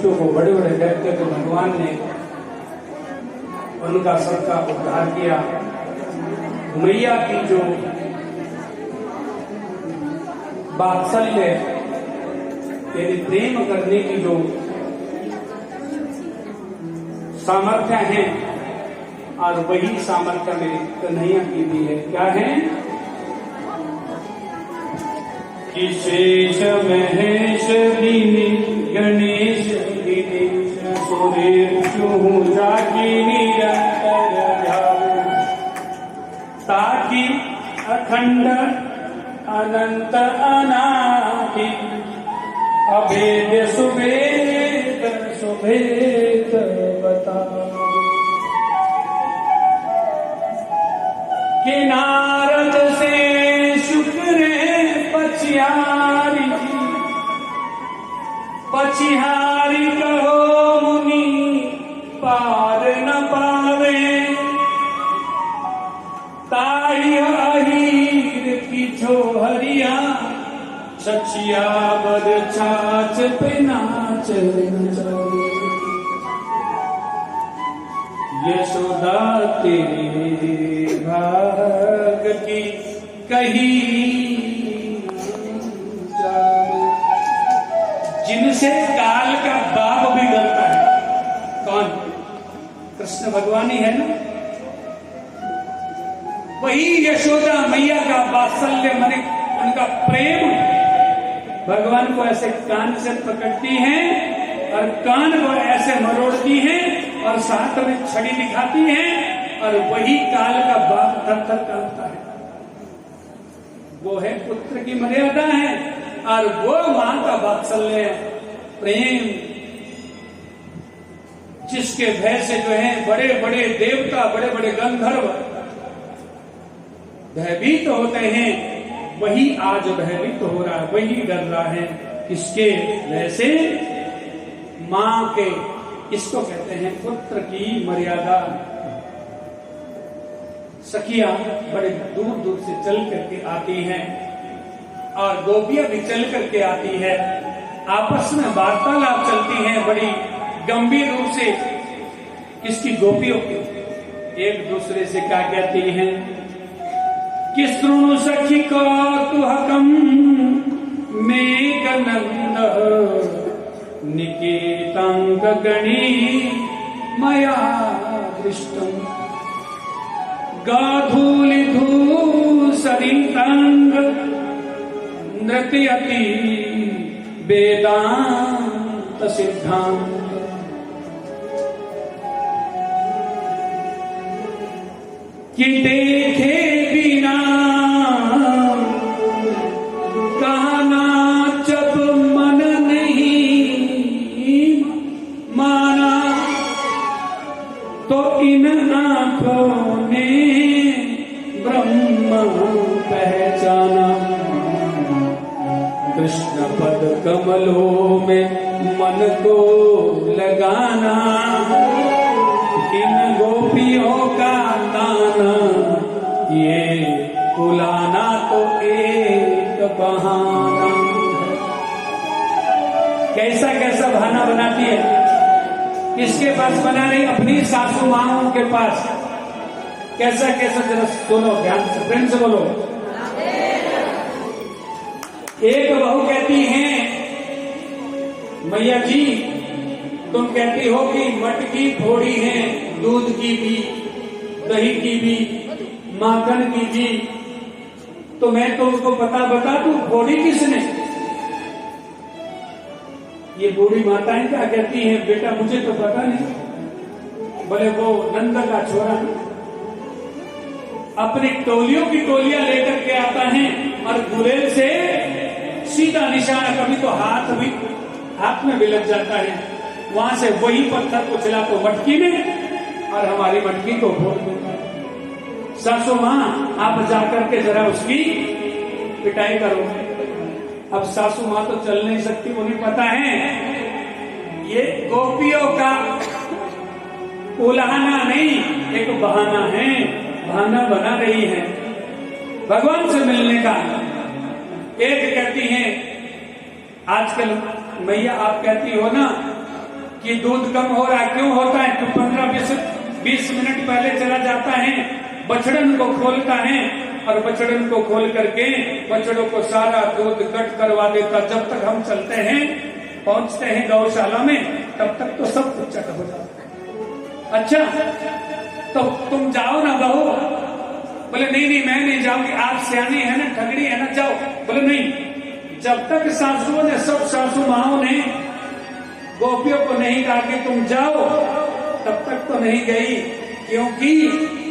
बच्चों को, बड़े बड़े व्यक्तियों को भगवान ने उनका सबका उद्धार किया। मैया की जो वात्सल्य यानी प्रेम करने की जो सामर्थ्य है, और वही सामर्थ्य मेरी कन्हैया की भी है। क्या है कि शेष महेश दीने गणेश दिनेश सुरेशु जाकी निरंतर ध्यान, ताकि अखंड अनंत अनादि अभेद सुभेद सुभेद बता, कि नारद से शुक्र पछियारी, पछियारी कहो मुनि पार न पावे, ताई अहीर की छोहरिया छछिया बद छाछ पे नाच नचावे, यशोदा तेरे भाग की कही जिनसे काल का बाप भी डरता है। कौन? कृष्ण भगवान ही है ना। वही यशोदा मैया का वात्सल्य माने उनका प्रेम भगवान को ऐसे कान से पकड़ती हैं और कान को ऐसे मरोड़ती हैं और साथ में छड़ी दिखाती हैं, और वही काल का बाप थर थर कांपता है। वो है पुत्र की मर्यादा है, और वो मां का वात्सल्य प्रेम, जिसके भय से जो है बड़े बड़े देवता, बड़े बड़े गंधर्व भयभीत होते हैं, वही आज भयभीत हो रहा है, वही डर रहा है। किसके भय से? मां के। इसको कहते हैं पुत्र की मर्यादा। सखियां बड़े दूर दूर से चल करके आती हैं, और गोपियां भी चल करके आती है, आपस में वार्तालाप चलती हैं बड़ी गंभीर रूप से। किसकी? गोपियों की। एक दूसरे से क्या कहती हैं कि श्रृणु सखी कौतूहकम मेघनंद निकेतांग गणी मया दृष्टम, गाधूलि धूसरितांग नृत्यति वेदांत सिद्धांत, कि देखे बिना कहना जब मन नहीं माना, तो इन आंखों ने ब्रह्म पहचाना। कृष्ण पद कमलों में मन को लगाना, इन गोपियों का ताना ये बुलाना तो एक बहाना। कैसा कैसा बहाना बनाती है? किसके पास बना रही? अपनी सासू माओं के पास। कैसा कैसा? जरा सुनो ध्यान से, प्रेम से बोलो। एक बहू कहती है, मैया जी तुम कहती हो कि मटकी थोड़ी है, दूध की भी, दही की भी, माखन की भी, तो मैं तो उसको बता दूं थोड़ी किसने? ये बूढ़ी माताएं क्या कहती हैं, बेटा मुझे तो पता नहीं। बोले वो नंद का छोरा अपनी टोलियों की टोलियां लेकर के आता है, और गुलेल से सीधा निशाना, कभी तो हाथ में भी लग जाता है, वहां से वही पत्थर को चला तो मटकी में, और हमारी मटकी को फोड़ देता है। सासू मां आप जाकर के जरा उसकी पिटाई करो। अब सासू मां तो चल नहीं सकती, उन्हें पता है ये गोपियों का उलाहना नहीं, एक बहाना है, बहाना बना रही है भगवान से मिलने का। एक कहती हैं आजकल मैया आप कहती हो ना कि दूध कम हो रहा है, क्यों होता है? तो 15-20 मिनट पहले चला जाता है, बछड़न को खोलता है और बछड़न को खोल करके बछड़ों को सारा दूध कट करवा देता। जब तक हम चलते हैं, पहुंचते हैं गौशाला में, तब तक तो सब कुछ चट हो जाता है। अच्छा तो तुम जाओ ना बहू। बोले नहीं नहीं मैं नहीं जाऊंगी, आप सियानी है ना, ठगड़ी है ना, जाओ। बोले नहीं, जब तक सासुओं ने, सब सासू माओं ने गोपियों को नहीं कहा कि तुम जाओ, तब तक तो नहीं गई। क्योंकि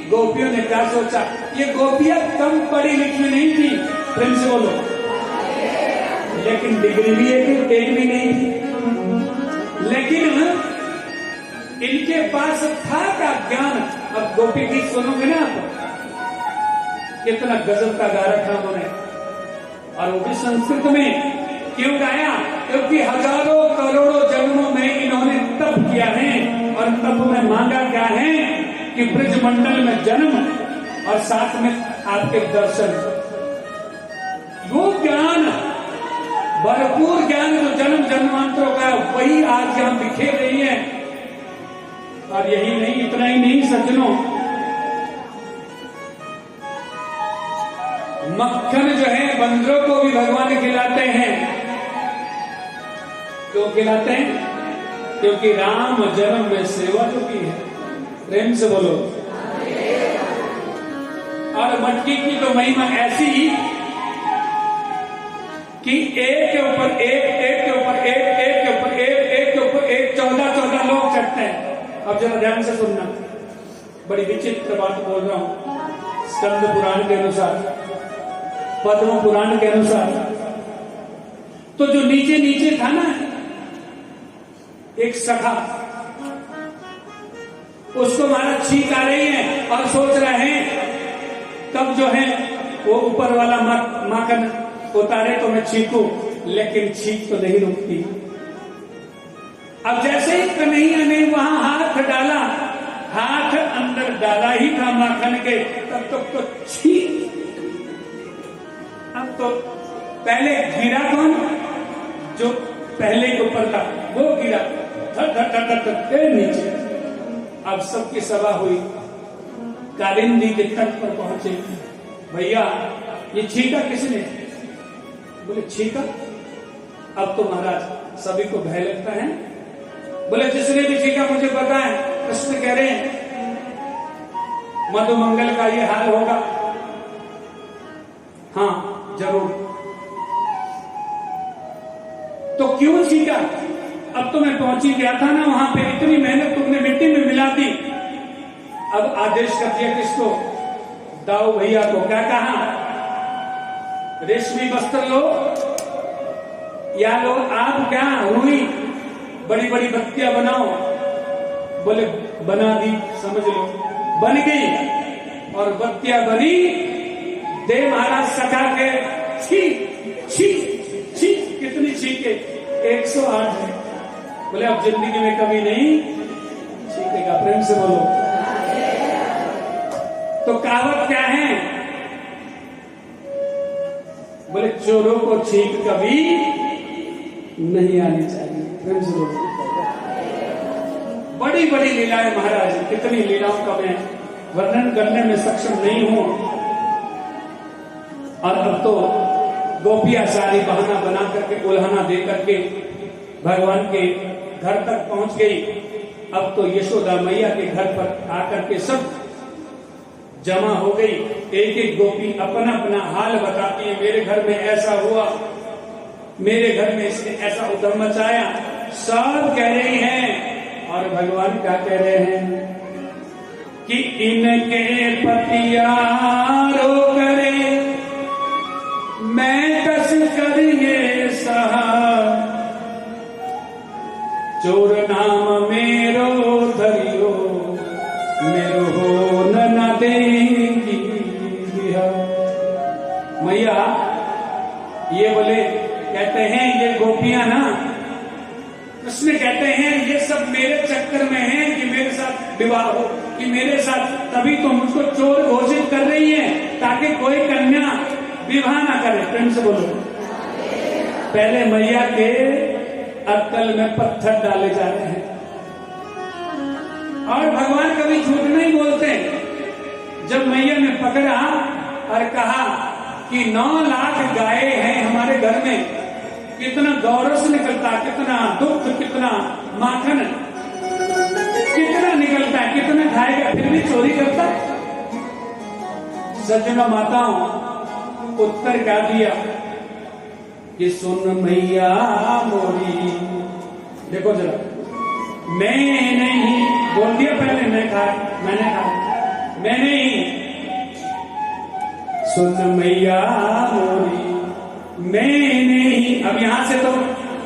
गोपियों ने क्या सोचा, ये गोपियां कम पढ़ी लिखी नहीं थी, प्रेम से बोलो, लेकिन डिग्री भी एक भी नहीं थी, लेकिन इनके पास था का ज्ञान। अब गोपी गीत सुनोगे ना आप, कितना गजब का गा रखा उन्होंने, और वो भी संस्कृत में। क्यों गाया? क्योंकि हजारों करोड़ों जन्मों में इन्होंने तप किया है, और तप में मांगा क्या है कि ब्रजमंडल में जन्म और साथ में आपके दर्शन। वो ज्ञान, भरपूर ज्ञान जो जन्म जन्मांतरों का, वही आज यहां बिखेर रही है। और यही नहीं, इतना ही नहीं सज्जनों, मक्खन जो है बंदरों को भी भगवान खिलाते हैं। क्यों खिलाते हैं? क्योंकि राम जन्म में सेवा जो की है, प्रेम से बोलो। और मटकी की तो महिमा ऐसी कि एक के ऊपर एक, एक के ऊपर एक, एक के ऊपर एक, एक के ऊपर एक, 14 लोग चढ़ते हैं। अब जरा ध्यान से सुनना, बड़ी विचित्र बात बोल रहा हूं। स्कंद पुराण के अनुसार, पद्म पुराण के अनुसार, तो जो नीचे नीचे था ना एक सखा, उसको महाराज छींक आ रही है और सोच रहे हैं तब जो है वो ऊपर वाला माखन उतारे तो मैं छींकू, लेकिन छींक तो नहीं रुकती। अब जैसे ही कन्हैया ने वहां हाथ डाला, हाथ अंदर डाला ही था माखन के, तब तक तो छींक। अब तो पहले गिरा कौन? जो पहले के ऊपर था वो गिरा, धड़ धड़ धड़ धड़ नीचे। अब सबकी सभा हुई, कालिंदी के तट पर पहुंचे। भैया ये छींका किसने? बोले छींका। अब तो महाराज सभी को भय लगता है। बोले जिसने भी छींका मुझे पता है। कृष्ण कह रहे हैं मधुमंगल का ये हाल होगा। हाँ जरूर। तो क्यों छींका? अब तो मैं पहुंची गया था ना वहां पे, इतनी मेहनत तुमने मिट्टी में मिला दी। अब आदेश कर दिया किसको? दाऊ भैया को। क्या कहा? रेशमी वस्त्र लो या लो आप, क्या रुई बड़ी बड़ी बत्तियां बनाओ। बोले बना दी, समझ लो बन गई। और बत्तियां बनी, दे महाराज सखा के छींक छींक छींक। कितनी छींके? 108 है। बोले अब जिंदगी में कभी नहीं छींकेगा। प्रेम से बोलो। तो कहावत क्या है? बोले चोरों को छींक कभी नहीं आनी चाहिए। प्रेम से बोलो। बड़ी बड़ी लीलाएं महाराज, कितनी लीलाओं का मैं वर्णन करने में सक्षम नहीं हूं। और अब तो गोपियां सारी बहाना बना करके, उल्हाना दे करके भगवान के घर तक पहुंच गई। अब तो यशोदा मैया के घर पर आकर के सब जमा हो गई। एक एक गोपी अपना अपना हाल बताती है। मेरे घर में ऐसा हुआ, मेरे घर में इसने ऐसा उधम मचाया, सब कह रही हैं। और भगवान क्या कह रहे हैं कि इनके पतियारो करे मैं कस करिए सहा, चोर नाम मेरो धरियो मेरो हो न देगी। मैया ये बोले, कहते हैं ये गोपियां ना, कृष्ण कहते हैं ये सब मेरे चक्कर में है कि मेरे साथ विवाह हो, कि मेरे साथ, तभी तो मुझको चोर घोषित कर रही है ताकि कोई कन्या विवाह ना करे। प्रेम से बोलो। पहले मैया के अक्कल में पत्थर डाले जा रहे हैं। जब मैया ने पकड़ा और कहा कि 9 लाख गाय हैं हमारे घर में, कितना गौरस निकलता, कितना दुग्ध, कितना माखन, कितना निकलता है, कितना खाएगा, फिर भी चोरी करता है। सज्जनों माताओं, उत्तर क्या दिया कि सुन मैया मोरी, देखो जरा, मैं नहीं बोल दिया पहले, मैंने कहा मैं नहीं, सुन मैया मोरी मैं नहीं। अब यहां से तो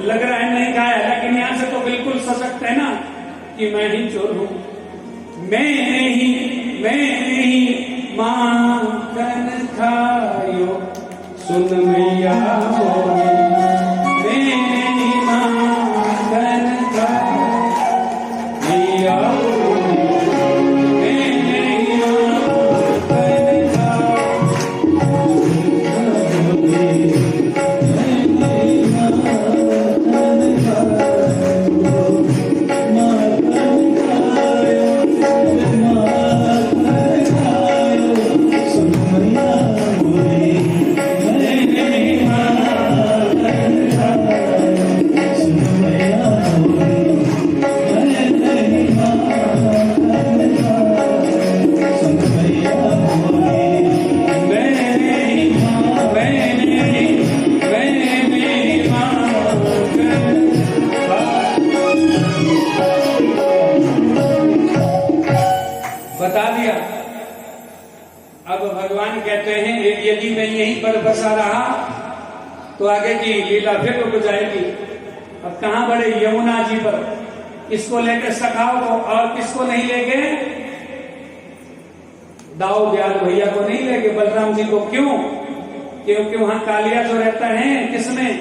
लग रहा है नहीं कहा है, लेकिन यहां से तो बिल्कुल सशक्त है ना कि मैं ही चोर हूं। मैं नहीं माखन खायो, सुन मैया मोरी मैं नहीं माखन खायो, मैया बता दिया। अब भगवान कहते हैं यदि मैं यहीं पर बसा रहा तो आगे की लीला फिर रुक जाएगी। अब कहां बढ़े? यमुना जी पर। किसको लेके? सखाओ को। और किसको नहीं लेके? दाऊ दयाल भैया को नहीं लेके, बलराम जी को। क्यों? क्योंकि वहां कालिया जो रहता है किसमें?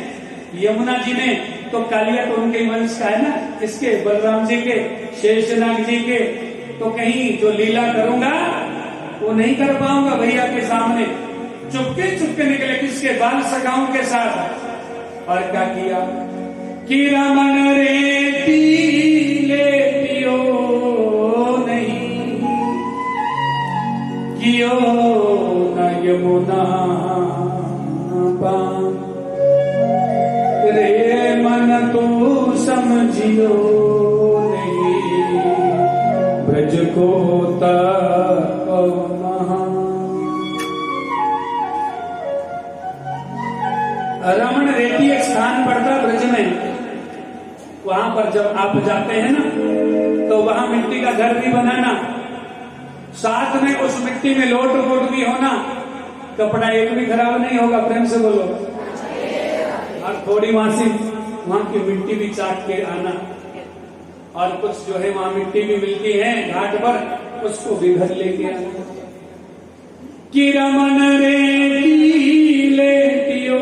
यमुना जी में। तो कालिया तो उनके वंश का है ना, किसके? बलराम जी के, शेषनाग जी के। तो कहीं जो लीला करूंगा वो नहीं कर पाऊंगा भैया के सामने। चुपके चुपके निकले, किसके? बाल सखाओं के साथ। और क्या किया कि रमन रेती लेतियो नहीं कियो न यमुना पान, रे मन तो समझियो नहीं ब्रज को तप महान। रमन रेती एक स्थान पड़ता ब्रज में। वहां पर जब आप जाते हैं ना तो वहां मिट्टी का घर भी बनाना, साथ में उस मिट्टी में लोट वोट भी होना, कपड़ा एक भी खराब नहीं होगा। प्रेम से बोलो। और थोड़ी वहां की मिट्टी भी चाट के आना। और कुछ जो है वहां मिट्टी भी मिलती है घाट पर, उसको भी घर लेके आना। कि रमन रेती लेतियो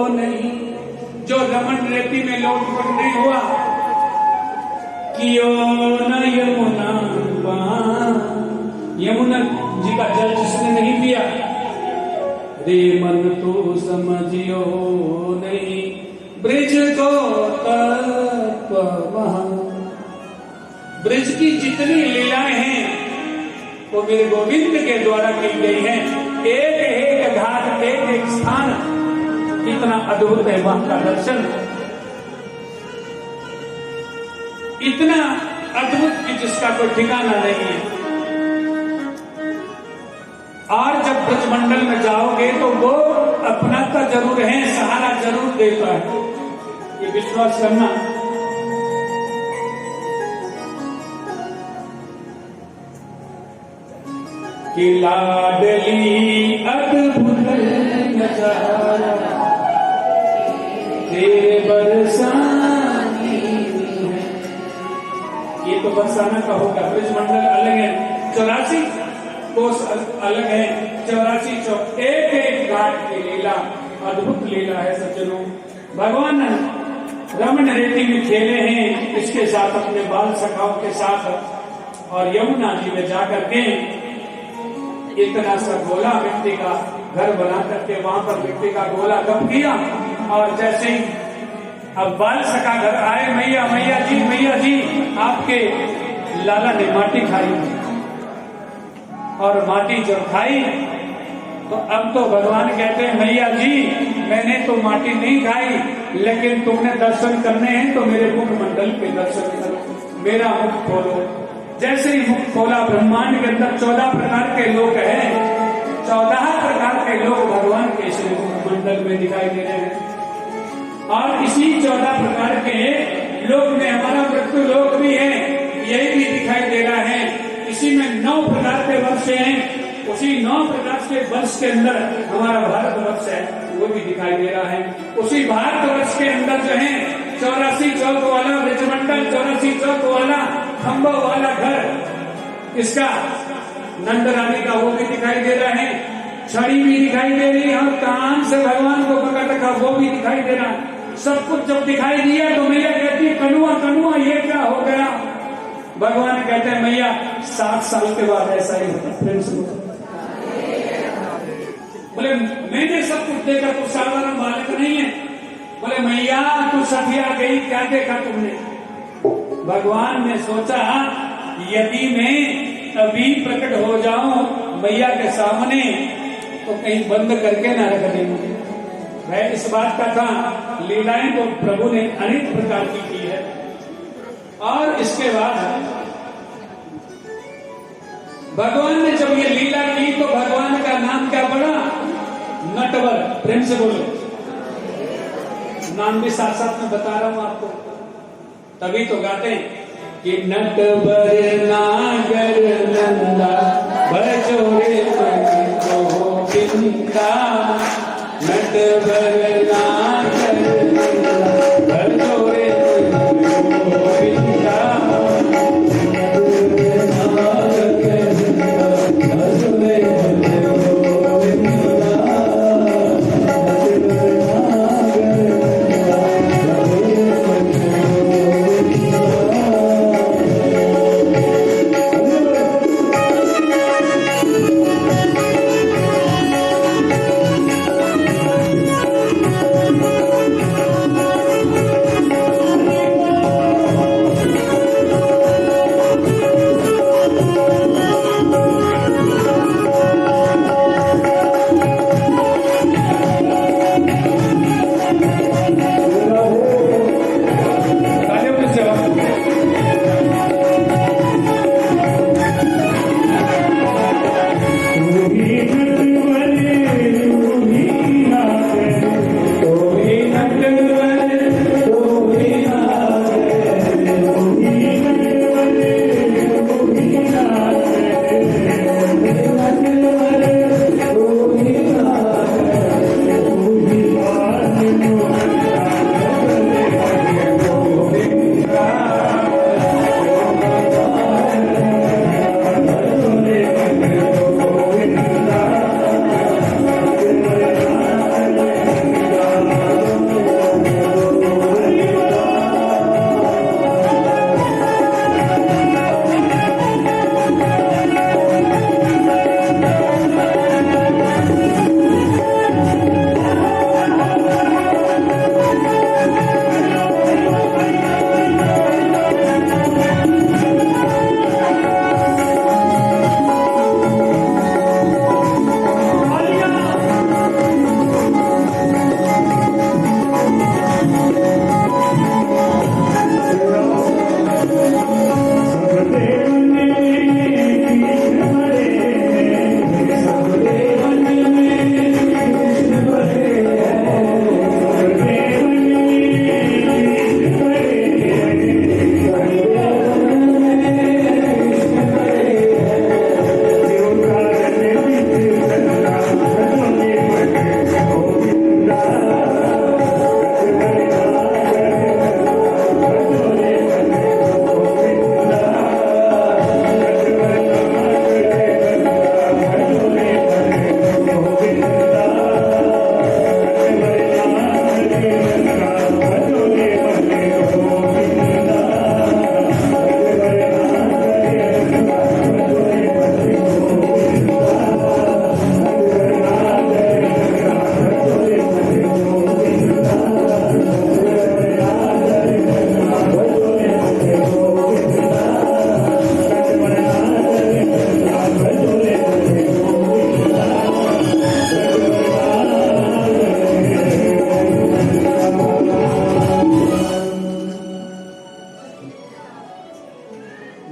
नहीं, जो रमन रेती में लोटपट नहीं हुआ, कियो न यमुना पान, यमुना जी का जल जिसने नहीं पिया, रे मन तो समझियो नहीं ब्रिज को तप महान। ब्रिज की जितनी लीलाएं हैं वो मेरे गोविंद के द्वारा की गई हैं। एक एक घाट, एक एक स्थान इतना अद्भुत है वहां का दर्शन, इतना अद्भुत कि जिसका कोई ठिकाना नहीं है। और जब ब्रजमंडल में जाओगे तो वो अपनाता जरूर है, सहारा जरूर देता है, ये विश्वास करना। कि लाडली अद्भुत नजारा तेरे बरसाने है। ये तो बरसाना का होगा। ब्रजमंडल अलग है, 84 कोस अलग है, 84 चौक, एक एक घाट की लीला अद्भुत लीला है सज्जनों। भगवान रमन रेती में खेले हैं इसके साथ, अपने बाल सखाओं के साथ। और यमुना जी में जाकर के इतना सा गोला मिट्टी का घर बना करके वहां पर मिट्टी का गोला गप किया। और जैसे ही अब बाल सखा घर आए, मैया मैया जी आपके लाला ने माटी खाई। और माटी जब खाई तो अब तो भगवान कहते हैं मैया जी मैंने तो माटी नहीं खाई, लेकिन तुमने दर्शन करने हैं तो मेरे मुखमंडल के दर्शन करो, मेरा मुख खोलो। जैसे ही मुख खोला, ब्रह्मांड के अंदर 14 प्रकार के लोग हैं, 14 प्रकार के लोग भगवान के श्री मुखमंडल में दिखाई दे रहे हैं। और इसी 14 प्रकार के लोग में हमारा मृत्यु लोक भी है, यही भी दिखाई दे रहा है। इसी में 9 प्रकार के वर्ष हैं, उसी 9 प्रकार के वर्ष के अंदर हमारा भारतवर्ष है, वो भी दिखाई दे रहा है। उसी भारतवर्ष के अंदर जो है 84 चौक वाला ब्रजमंडल, 84 चौक वाला खंभों वाला घर इसका नंद रानी का, वो भी दिखाई दे रहा है। छड़ी भी दिखाई दे रही है और कान से भगवान को पकड़ रखा, वो भी दिखाई दे रहा है। सब कुछ जब दिखाई दिया तो मैया कहती है कनुआ कनुआ ये क्या हो गया। भगवान कहते हैं मैया 7 साल के बाद ऐसा ही होता। प्रेम से बोले मैंने सब कुछ देखा, तू साधारण बालक नहीं है। बोले मैया तू सठिया गई, क्या देखा तुमने। भगवान ने सोचा यदि मैं अभी प्रकट हो जाऊं मैया के सामने तो कहीं बंद करके ना रख देंगे। वह इस बात का था, लीलाएं तो प्रभु ने अनेक प्रकार की है। और इसके बाद भगवान ने जब ये लीला की तो भगवान का नाम क्या पड़ा, नटवर। प्रेम से बोलो, नाम भी साथ साथ में बता रहा हूं आपको, तभी तो गाते हैं कि नटवर नागर नंदा बजोरे गोविंदा, नटवर नागर नंदा बजोरे गोविंदा।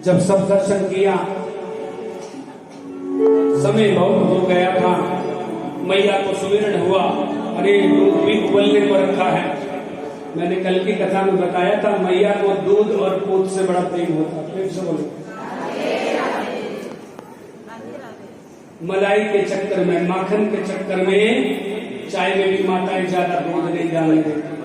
जब सब दर्शन किया, समय बहुत हो गया था, मैया को सुमिरन हुआ, अरे दूध भी उबलने को रखा है। मैंने कल की कथा में बताया था, मैया को दूध और पूत से बड़ा प्रेम होता। प्रेम से बोलो। मलाई के चक्कर में, माखन के चक्कर में, चाय में भी माताएं ज्यादा दूध नहीं डालने देती।